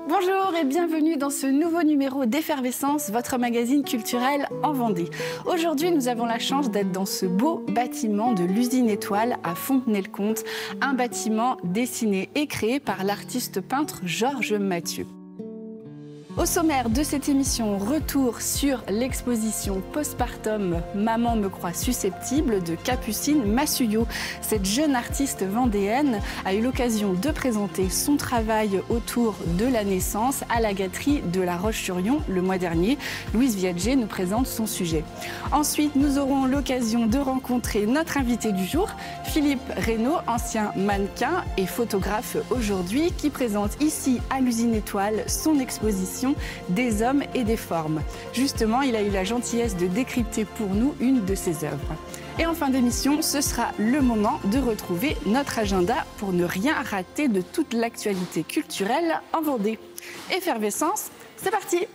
Bonjour et bienvenue dans ce nouveau numéro d'Effervescence, votre magazine culturel en Vendée. Aujourd'hui, nous avons la chance d'être dans ce beau bâtiment de l'usine Étoile à Fontenay-le-Comte, un bâtiment dessiné et créé par l'artiste peintre Georges Mathieu. Au sommaire de cette émission, retour sur l'exposition Postpartum « Maman me croit susceptible » de Capucine Massuyo. Cette jeune artiste vendéenne a eu l'occasion de présenter son travail autour de la naissance à la gâterie de La Roche-sur-Yon le mois dernier. Louise Viadger nous présente son sujet. Ensuite, nous aurons l'occasion de rencontrer notre invité du jour, Philippe Reynaud, ancien mannequin et photographe aujourd'hui, qui présente ici à l'usine Étoile son exposition des hommes et des formes. Justement, il a eu la gentillesse de décrypter pour nous une de ses œuvres. Et en fin d'émission, ce sera le moment de retrouver notre agenda pour ne rien rater de toute l'actualité culturelle en Vendée. Effervescence, c'est parti!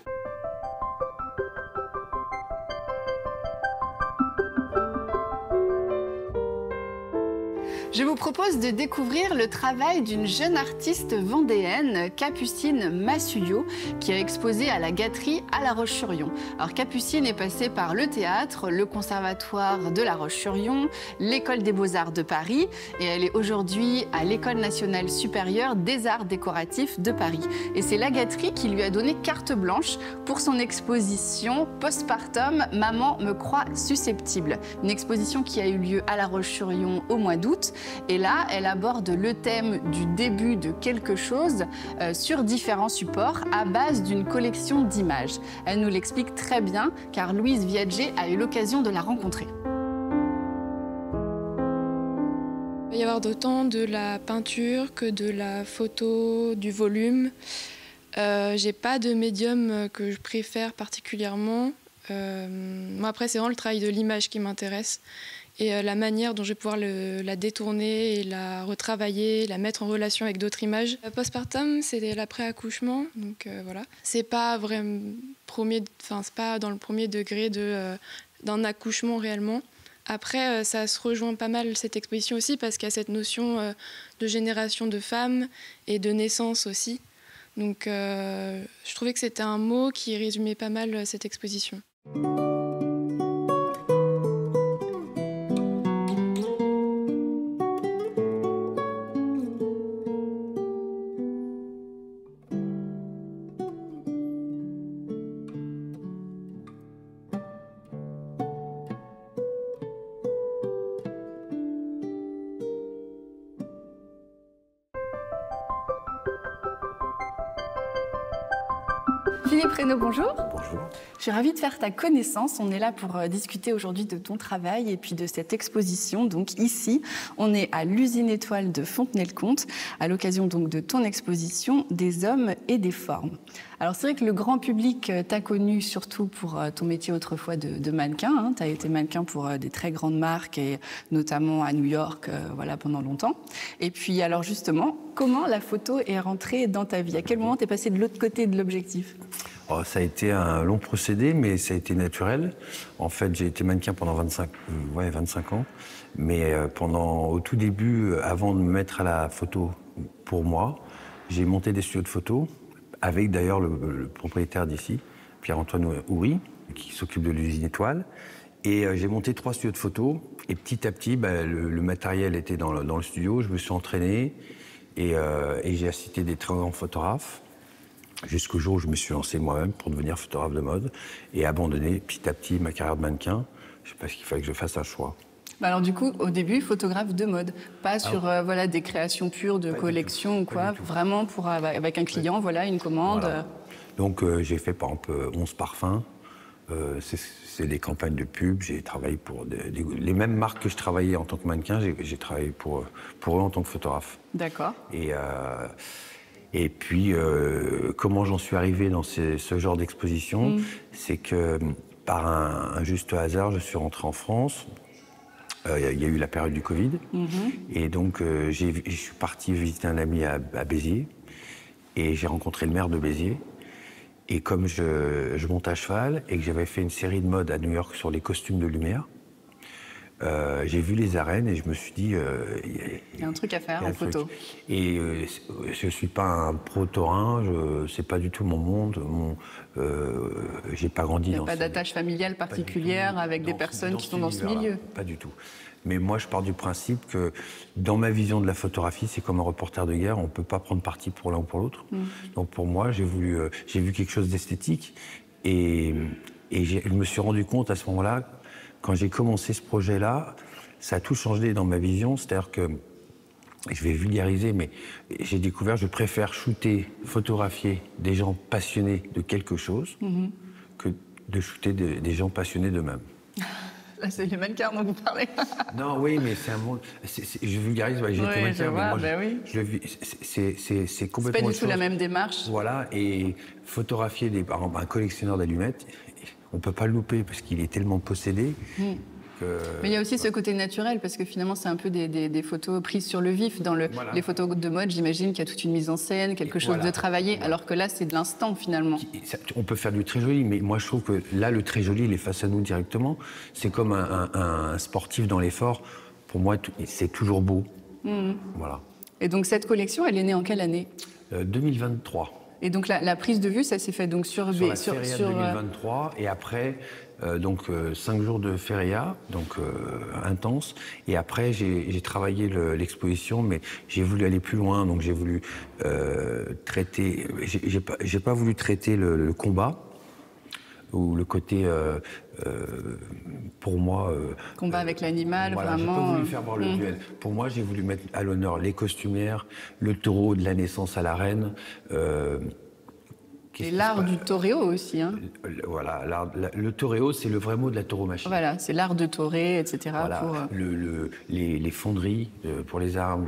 Je vous propose de découvrir le travail d'une jeune artiste vendéenne, Capucine Massuyo, qui a exposé à la gâterie à La Roche-sur-Yon. Alors Capucine est passée par le théâtre, le conservatoire de La Roche-sur-Yon, l'école des beaux-arts de Paris, et elle est aujourd'hui à l'école nationale supérieure des arts décoratifs de Paris. Et c'est la gâterie qui lui a donné carte blanche pour son exposition Postpartum « Maman me croit susceptible ». Une exposition qui a eu lieu à La Roche-sur-Yon au mois d'août. Et là, elle aborde le thème du début de quelque chose sur différents supports à base d'une collection d'images. Elle nous l'explique très bien car Louise Viadger a eu l'occasion de la rencontrer. Il va y avoir d'autant de la peinture que de la photo, du volume. J'ai pas de médium que je préfère particulièrement. Moi après, c'est vraiment le travail de l'image qui m'intéresse. Et la manière dont je vais pouvoir la détourner et la retravailler, la mettre en relation avec d'autres images. Postpartum, c'est l'après-accouchement, donc voilà. C'est pas vraiment c'est pas dans le premier degré d'un accouchement réellement. Après, ça se rejoint pas mal cette exposition aussi parce qu'il y a cette notion de génération de femmes et de naissance aussi. Donc je trouvais que c'était un mot qui résumait pas mal cette exposition. Philippe Reynaud, bonjour. Bonjour. Je suis ravie de faire ta connaissance. On est là pour discuter aujourd'hui de ton travail et puis de cette exposition. Donc ici, on est à l'usine Étoile de Fontenay-le-Comte, à l'occasion donc de ton exposition des hommes et des formes. Alors c'est vrai que le grand public t'a connu surtout pour ton métier autrefois de mannequin. Hein. Tu as été mannequin pour des très grandes marques et notamment à New York voilà, pendant longtemps. Et puis alors justement, comment la photo est rentrée dans ta vie? À quel moment tu es passé de l'autre côté de l'objectif? Oh, ça a été un long procédé, mais ça a été naturel. En fait, j'ai été mannequin pendant 25 ans. Mais au tout début, avant de me mettre à la photo pour moi, j'ai monté des studios de photo avec d'ailleurs le propriétaire d'ici, Pierre-Antoine Houry, qui s'occupe de l'usine Étoile. Et j'ai monté 3 studios de photo. Et petit à petit, le matériel était dans le studio. Je me suis entraîné et j'ai assisté des très grands photographes. Jusqu'au jour où je me suis lancé moi-même pour devenir photographe de mode et abandonner petit à petit ma carrière de mannequin. Je sais pas qu'il fallait que je fasse un choix. Alors du coup, au début, photographe de mode, pas sur voilà, des créations pures de collection ou quoi, vraiment avec un client, voilà, une commande. Voilà. Donc j'ai fait par exemple 11 parfums, C'est des campagnes de pub. J'ai travaillé pour les mêmes marques que je travaillais en tant que mannequin. J'ai travaillé pour eux en tant que photographe. D'accord. Et puis, comment j'en suis arrivé dans ce genre d'exposition, c'est que par un juste hasard, je suis rentré en France. Il y a eu la période du Covid. Et donc, je suis parti visiter un ami à Béziers. Et j'ai rencontré le maire de Béziers. Et comme je monte à cheval et que j'avais fait une série de mode à New York sur les costumes de lumière, j'ai vu les arènes et je me suis dit... il y a un truc à faire en photo. Et je ne suis pas un pro-taurin, c'est pas du tout mon monde. J'ai pas grandi dans... Il n'y a pas d'attache familiale particulière avec des personnes qui sont dans ce milieu. Pas du tout. Mais moi, je pars du principe que dans ma vision de la photographie, c'est comme un reporter de guerre, on ne peut pas prendre parti pour l'un ou pour l'autre. Donc pour moi, j'ai vu quelque chose d'esthétique et je me suis rendu compte à ce moment-là, quand j'ai commencé ce projet-là, ça a tout changé dans ma vision. C'est-à-dire que, je vais vulgariser, mais j'ai découvert, je préfère photographier des gens passionnés de quelque chose que de shooter des gens passionnés d'eux-mêmes. Là, c'est les mannequins dont vous parlez. Non, oui, mais c'est un monde... je vulgarise, j'ai été mannequin, mais moi, je le vis... C'est complètement... C'est pas du tout la même démarche. Voilà, et photographier, par exemple, un collectionneur d'allumettes, on ne peut pas le louper parce qu'il est tellement possédé. Mais il y a aussi ce côté naturel, parce que finalement, c'est un peu des photos prises sur le vif. Dans les photos de mode, j'imagine qu'il y a toute une mise en scène, quelque chose de travaillé, alors que là, c'est de l'instant, finalement. On peut faire du très joli, mais moi, je trouve que là, le très joli, il est face à nous directement. C'est comme un sportif dans l'effort. Pour moi, c'est toujours beau. Voilà. Et donc, cette collection, elle est née en quelle année 2023. Et donc, la prise de vue, ça s'est fait donc sur 2023, et après... donc 5 jours de feria, donc intense. Et après, j'ai travaillé l'exposition, mais j'ai voulu aller plus loin. Donc j'ai voulu traiter. J'ai pas voulu traiter le combat ou le côté, pour moi. Combat avec l'animal, voilà, vraiment. J'ai pas voulu faire voir le duel. Pour moi, j'ai voulu mettre à l'honneur les costumières, le taureau de la naissance à la reine. Et l'art du toréo aussi. Hein. Voilà, le toréo, c'est le vrai mot de la tauromachie. Voilà, c'est l'art de torer, etc. Voilà, les fonderies pour les armes,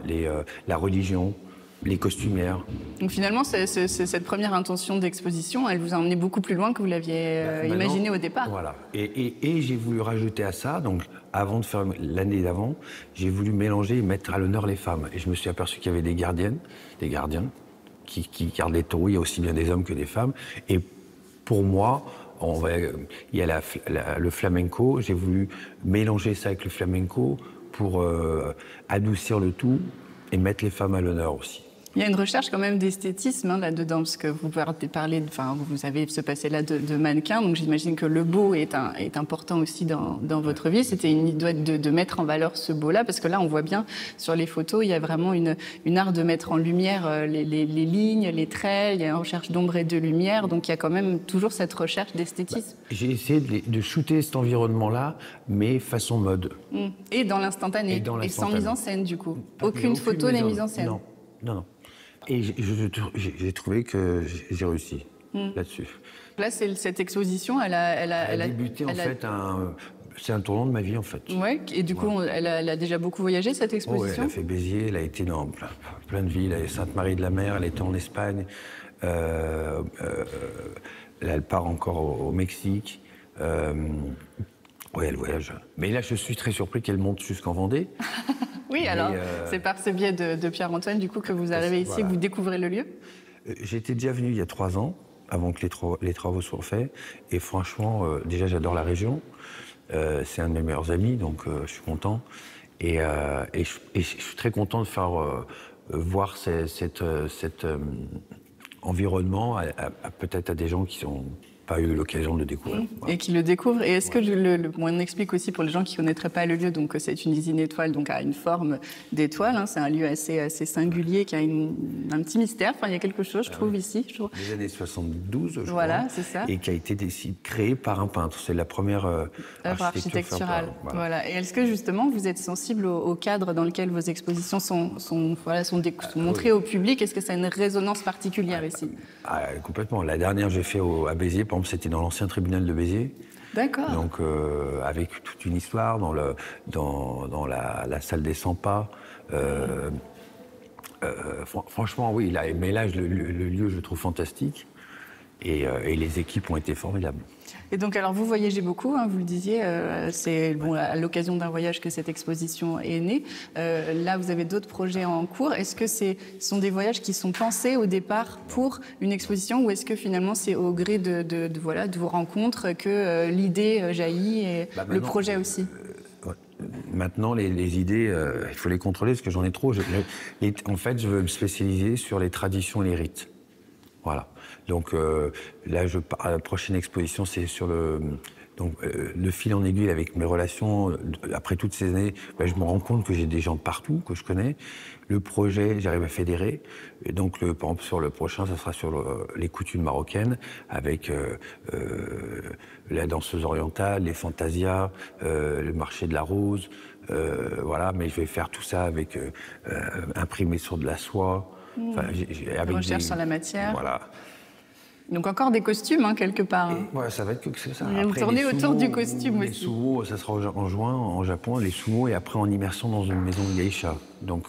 la religion, les costumières. Donc finalement, cette première intention d'exposition, elle vous a emmené beaucoup plus loin que vous l'aviez imaginé au départ. Voilà, et j'ai voulu rajouter à ça, donc avant de faire l'année d'avant, j'ai voulu mélanger et mettre à l'honneur les femmes. Et je me suis aperçu qu'il y avait des gardiens, qui gardent les taureaux, il y a aussi bien des hommes que des femmes. Et pour moi, il y a le flamenco, j'ai voulu mélanger ça avec le flamenco pour adoucir le tout et mettre les femmes à l'honneur aussi. Il y a une recherche quand même d'esthétisme là-dedans, parce que vous parlez, vous avez ce passé-là de mannequin, donc j'imagine que le beau est important aussi dans votre vie. C'était une idée de mettre en valeur ce beau-là, parce que là, on voit bien sur les photos, il y a vraiment une art de mettre en lumière les lignes, les traits, il y a une recherche d'ombre et de lumière, donc il y a quand même toujours cette recherche d'esthétisme. J'ai essayé de shooter cet environnement-là, mais façon mode. Et dans l'instantané, et sans mise en scène du coup. Aucune photo n'est mise en scène. Non. Et j'ai trouvé que j'ai réussi là-dessus. Là, cette exposition, elle a débuté, en fait, c'est un tournant de ma vie, en fait. Ouais, et du coup, elle a déjà beaucoup voyagé, cette exposition? Oui, elle a fait Béziers, elle a été dans plein de villes, elle est Sainte-Marie-de-la-Mer, elle était en Espagne, là, elle part encore au Mexique. Oui, elle voyage. Mais là, je suis très surpris qu'elle monte jusqu'en Vendée. Oui, alors, c'est par ce biais de Pierre-Antoine, du coup, que vous arrivez ici, que vous découvrez le lieu? J'étais déjà venu il y a 3 ans, avant que les travaux soient faits. Et franchement, déjà, j'adore la région. C'est un de mes meilleurs amis, donc je suis content. Et je suis très content de faire voir cet environnement peut-être à des gens qui n'ont pas eu l'occasion de le découvrir. Et qui le découvrent. Et est-ce que on explique aussi pour les gens qui ne connaîtraient pas le lieu, donc que c'est une usine étoile, donc à une forme d'étoile. Hein, c'est un lieu assez singulier qui a un petit mystère. Enfin, il y a quelque chose, je trouve, ici. Des années 72, je crois. Voilà, c'est ça. Et qui a été créé par un peintre. C'est la première œuvre architecturale. Voilà. Et est-ce que justement vous êtes sensible au cadre dans lequel vos expositions sont montrées au public? Est-ce que ça a une résonance particulière ici? Complètement. La dernière, j'ai fait à Béziers, par exemple, c'était dans l'ancien tribunal de Béziers. D'accord. Donc, avec toute une histoire dans la salle des 100 pas. Franchement, oui, mais là, le lieu, je le trouve fantastique. Et les équipes ont été formidables. Et donc, alors, vous voyagez beaucoup, hein, vous le disiez, c'est bon, à l'occasion d'un voyage que cette exposition est née. Là, vous avez d'autres projets en cours. Est-ce que ce sont des voyages qui sont pensés au départ pour une exposition, ou est-ce que finalement c'est au gré de vos rencontres que l'idée jaillit et le projet aussi? Maintenant, les idées, il faut les contrôler parce que j'en ai trop. En fait, je veux me spécialiser sur les traditions et les rites. Voilà. Donc là, la prochaine exposition, c'est sur le fil en aiguille avec mes relations. Après toutes ces années, je me rends compte que j'ai des gens partout que je connais. Le projet, j'arrive à fédérer. Et donc, par exemple, sur le prochain, ça sera sur les coutumes marocaines, avec la danseuse orientale, les fantasias, le marché de la rose. Voilà, mais je vais faire tout ça avec imprimé sur de la soie. Enfin, avec recherche sur la matière. Voilà. Donc encore des costumes, hein, quelque part. Hein. Ouais, ça va être que ça. Après, tourner autour du costume aussi. Les sumo, ça sera en juin, en Japon, les sumo, et après en immersion dans une maison de geisha. Donc,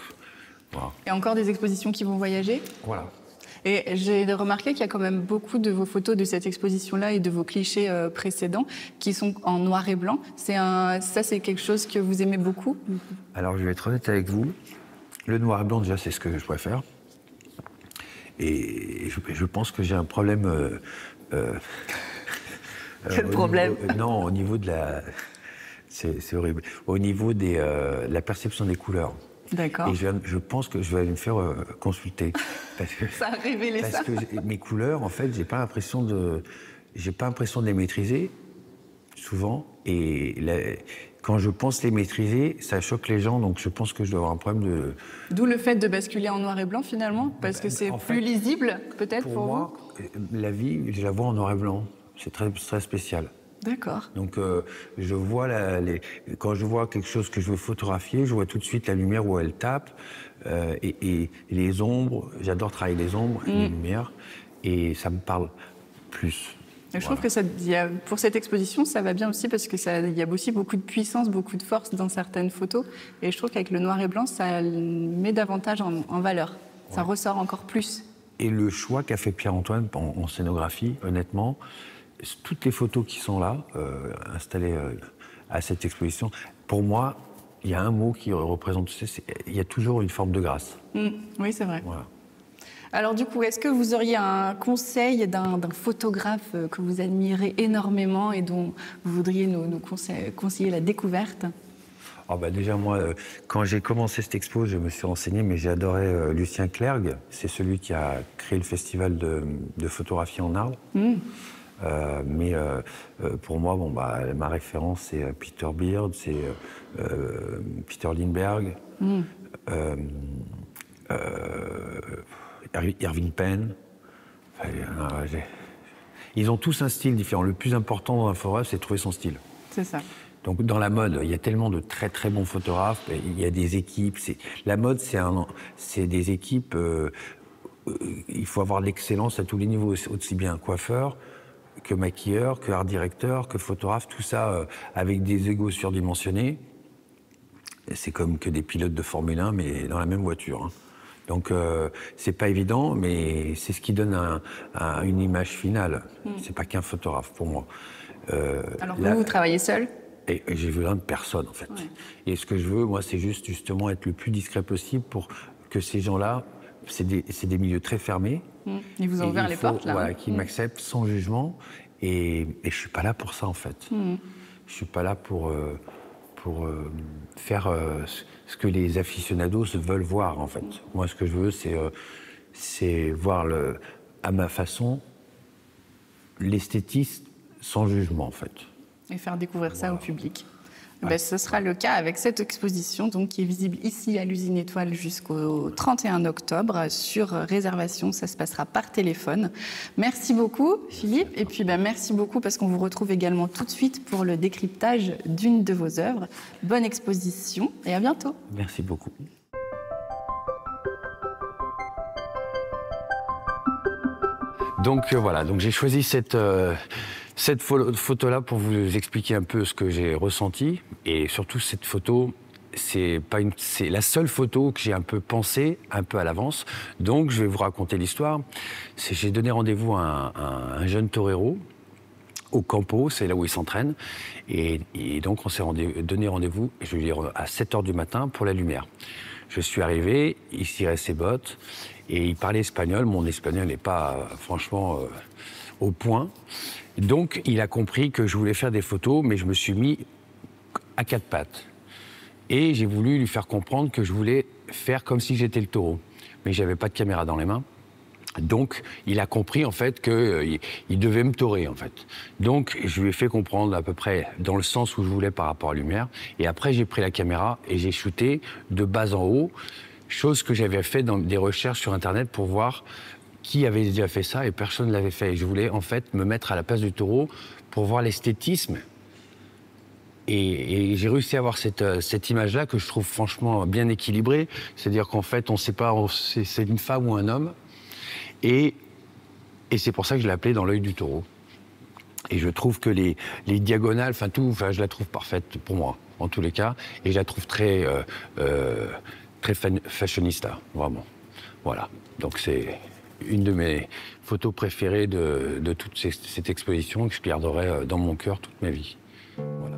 voilà. Et encore des expositions qui vont voyager? Voilà. Et j'ai remarqué qu'il y a quand même beaucoup de vos photos de cette exposition-là et de vos clichés précédents qui sont en noir et blanc. Ça, c'est quelque chose que vous aimez beaucoup? Alors, je vais être honnête avec vous. Le noir et blanc, déjà, c'est ce que je préfère. Et je pense que j'ai un problème... Quel problème? Non, au niveau de la... C'est horrible. Au niveau de la perception des couleurs. D'accord. Et je pense que je vais aller me faire consulter. Parce que, ça a révélé ça. Parce que mes couleurs, en fait, j'ai pas l'impression de les maîtriser, souvent. Et quand je pense les maîtriser, ça choque les gens, donc je pense que je dois avoir un problème de... D'où le fait de basculer en noir et blanc, finalement, parce que c'est plus lisible, peut-être, pour moi, vous. La vie, je la vois en noir et blanc. C'est très, très spécial. D'accord. Donc, je vois quand je vois quelque chose que je veux photographier, je vois tout de suite la lumière où elle tape, et les ombres. J'adore travailler les ombres et les lumières, et ça me parle plus. Et je trouve que pour cette exposition, ça va bien aussi parce qu'il y a aussi beaucoup de puissance, beaucoup de force dans certaines photos. Et je trouve qu'avec le noir et blanc, ça met davantage en valeur. Ça ressort encore plus. Et le choix qu'a fait Pierre-Antoine en scénographie, honnêtement, toutes les photos qui sont là, installées à cette exposition, pour moi, il y a un mot qui représente tout ça, il y a toujours une forme de grâce. Oui, c'est vrai. Voilà. Alors du coup, est-ce que vous auriez un conseil d'un photographe que vous admirez énormément et dont vous voudriez nous conseiller la découverte? Déjà, moi, quand j'ai commencé cette expo, je me suis renseigné, mais j'ai adoré Lucien Clergue. C'est celui qui a créé le festival de photographie en arbre. Mais pour moi, ma référence, c'est Peter Beard, c'est Peter Lindbergh, Irving Penn. Ils ont tous un style différent. Le plus important dans un photographe, c'est de trouver son style. C'est ça. Donc dans la mode, il y a tellement de très très bons photographes. Il y a des équipes. La mode, c'est des équipes. Il faut avoir de l'excellence à tous les niveaux, aussi bien coiffeur que maquilleur, que art directeur, que photographe. Tout ça avec des égos surdimensionnés. C'est comme que des pilotes de Formule 1, mais dans la même voiture. Hein. Donc c'est pas évident, mais c'est ce qui donne une image finale. C'est pas qu'un photographe pour moi. Alors vous travaillez seul? Et j'ai besoin de personne en fait. Ouais. Et ce que je veux, moi, c'est justement être le plus discret possible pour que ces gens-là, c'est des milieux très fermés. Ils vous ont ouvert les portes là. Voilà, qui m'acceptent sans jugement. Et je suis pas là pour ça en fait. Je suis pas là pour faire ce que les aficionados veulent voir, en fait. Moi, ce que je veux, c'est voir à ma façon l'esthétisme sans jugement, en fait. Et faire découvrir ça au public. Ouais. Ce sera le cas avec cette exposition donc, qui est visible ici à l'Usine Étoile jusqu'au 31 octobre sur réservation. Ça se passera par téléphone. Merci beaucoup, Philippe. Et puis, merci beaucoup parce qu'on vous retrouve également tout de suite pour le décryptage d'une de vos œuvres. Bonne exposition et à bientôt. Merci beaucoup. Donc voilà, donc j'ai choisi cette photo-là pour vous expliquer un peu ce que j'ai ressenti. Et surtout, cette photo, c'est la seule photo que j'ai un peu pensée, un peu à l'avance. Donc je vais vous raconter l'histoire. J'ai donné rendez-vous à un jeune torero au Campo, c'est là où il s'entraîne. Et donc on s'est donné rendez-vous, je veux dire, à 7 h du matin pour la lumière. Je suis arrivé, il cirait ses bottes et il parlait espagnol. Mon espagnol n'est pas franchement au point. Donc il a compris que je voulais faire des photos, mais je me suis mis à 4 pattes. Et j'ai voulu lui faire comprendre que je voulais faire comme si j'étais le taureau. Mais je n'avais pas de caméra dans les mains. Donc, il a compris, en fait, qu'il devait me torer, en fait. Donc, je lui ai fait comprendre à peu près dans le sens où je voulais par rapport à la lumière. Et après, j'ai pris la caméra et j'ai shooté de bas en haut, chose que j'avais fait dans des recherches sur Internet pour voir qui avait déjà fait ça et personne ne l'avait fait. Et je voulais, en fait, me mettre à la place du taureau pour voir l'esthétisme. Et j'ai réussi à avoir cette image-là que je trouve franchement bien équilibrée. C'est-à-dire qu'en fait, on ne sait pas si c'est une femme ou un homme. Et c'est pour ça que je l'ai appelé dans l'œil du taureau. Et je trouve que les diagonales, je la trouve parfaite pour moi, en tous les cas. Et je la trouve très fashionista, vraiment. Voilà. Donc c'est une de mes photos préférées de toute cette exposition que je garderai dans mon cœur toute ma vie. Voilà.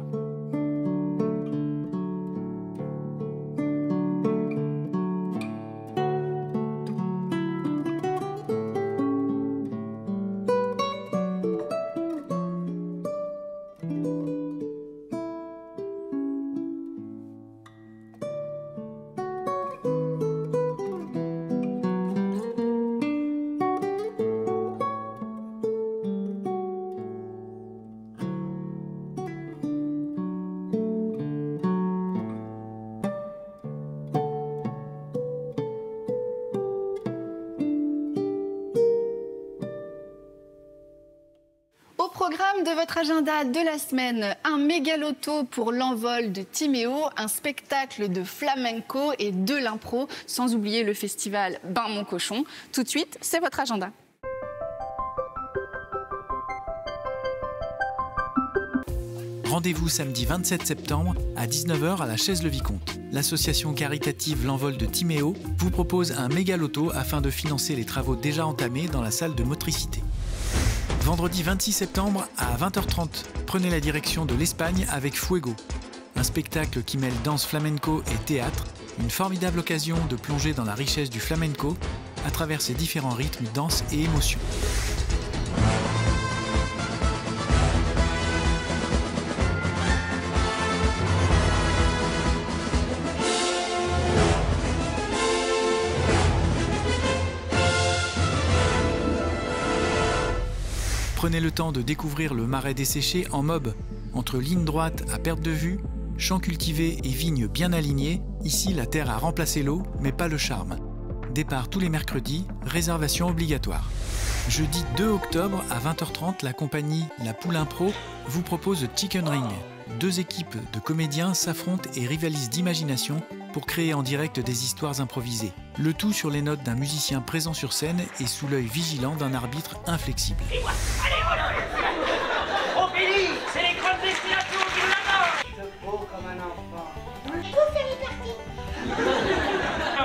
Au programme de votre agenda de la semaine, un méga loto pour l'envol de Timéo, un spectacle de flamenco et de l'impro, sans oublier le festival Bain Mon Cochon. Tout de suite, c'est votre agenda. Rendez-vous samedi 27 septembre à 19 h à la Chaise-le-Vicomte. L'association caritative L'Envol de Timéo vous propose un méga loto afin de financer les travaux déjà entamés dans la salle de motricité. Vendredi 26 septembre à 20 h 30, prenez la direction de l'Espagne avec Fuego, un spectacle qui mêle danse flamenco et théâtre, une formidable occasion de plonger dans la richesse du flamenco à travers ses différents rythmes, danses et émotions. Prenez le temps de découvrir le Marais desséché en mob. Entre lignes droites à perte de vue, champs cultivés et vignes bien alignées, ici la terre a remplacé l'eau, mais pas le charme. Départ tous les mercredis, réservation obligatoire. Jeudi 2 octobre à 20 h 30, la compagnie La Poule Impro vous propose Chicken Ring. 2 équipes de comédiens s'affrontent et rivalisent d'imagination pour créer en direct des histoires improvisées. Le tout sur les notes d'un musicien présent sur scène et sous l'œil vigilant d'un arbitre inflexible. Ophélie, c'est les grandes destinations qui nous la mangent. Je beau comme un enfant. Vous faites les parties.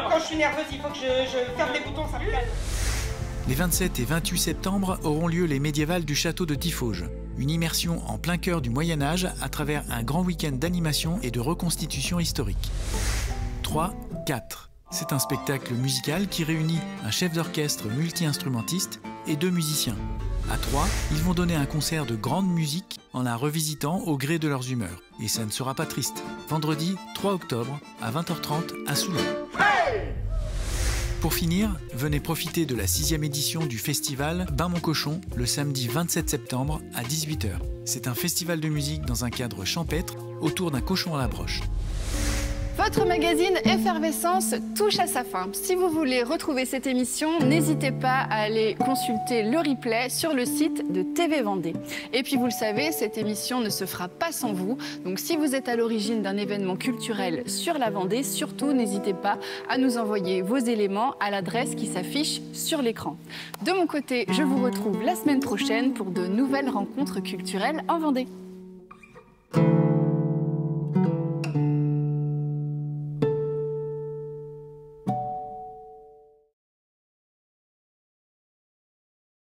Quand je suis nerveuse, il faut que je ferme les boutons, ça me calme. Les 27 et 28 septembre auront lieu les médiévales du château de Tiffauges. Une immersion en plein cœur du Moyen-Âge à travers un grand week-end d'animation et de reconstitution historique. 3-4. C'est un spectacle musical qui réunit un chef d'orchestre multi-instrumentiste et 2 musiciens. À 3, ils vont donner un concert de grande musique en la revisitant au gré de leurs humeurs. Et ça ne sera pas triste. Vendredi 3 octobre à 20 h 30 à Soulon. Pour finir, venez profiter de la 6e édition du festival Bain Mon Cochon le samedi 27 septembre à 18 h. C'est un festival de musique dans un cadre champêtre autour d'un cochon à la broche. Votre magazine Effervescence touche à sa fin. Si vous voulez retrouver cette émission, n'hésitez pas à aller consulter le replay sur le site de TV Vendée. Et puis vous le savez, cette émission ne se fera pas sans vous. Donc si vous êtes à l'origine d'un événement culturel sur la Vendée, surtout n'hésitez pas à nous envoyer vos éléments à l'adresse qui s'affiche sur l'écran. De mon côté, je vous retrouve la semaine prochaine pour de nouvelles rencontres culturelles en Vendée.